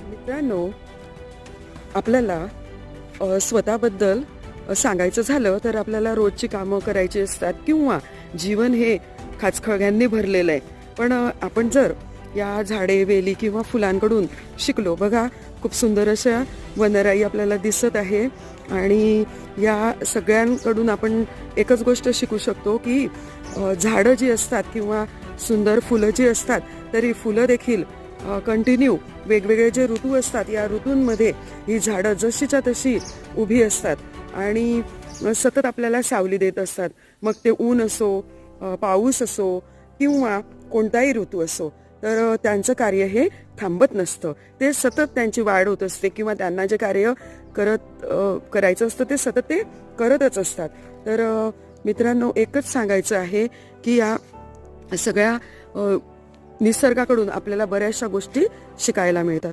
मित्रांनो, आपल्याला स्वतःबद्दल सांगायचं झालं तर आपल्याला रोजची कामं करायची असतात किंवा जीवन हे खाचखळग्यांनी भरलेलं आहे. पण आपण जर या झाडे, वेली किंवा फुलांकडून शिकलो, बघा खूप सुंदर अशा वनराई आपल्याला दिसत आहे आणि या सगळ्यांकडून आपण एकच गोष्ट शिकू शकतो की झाडं जी असतात किंवा सुंदर फुलं जी असतात, तरी फुलं देखील कंटिन्यू वेगवेगळे जे ऋतू असतात या ऋतूंमध्ये ही झाडं जशीच्या तशी उभी असतात आणि सतत आपल्याला सावली देत असतात. मग ते ऊन असो, पाऊस असो किंवा कोणताही ऋतू असो, तर त्यांचं कार्य हे थांबत नसतं. ते सतत त्यांची वाढ होत असते किंवा त्यांना जे कार्य करायचं असतं ते सतत ते करतच असतात. तर मित्रांनो, एकच सांगायचं आहे की या सगळ्या निसर्गाकडून आपल्याला बऱ्याचशा गोष्टी शिकायला मिळतात.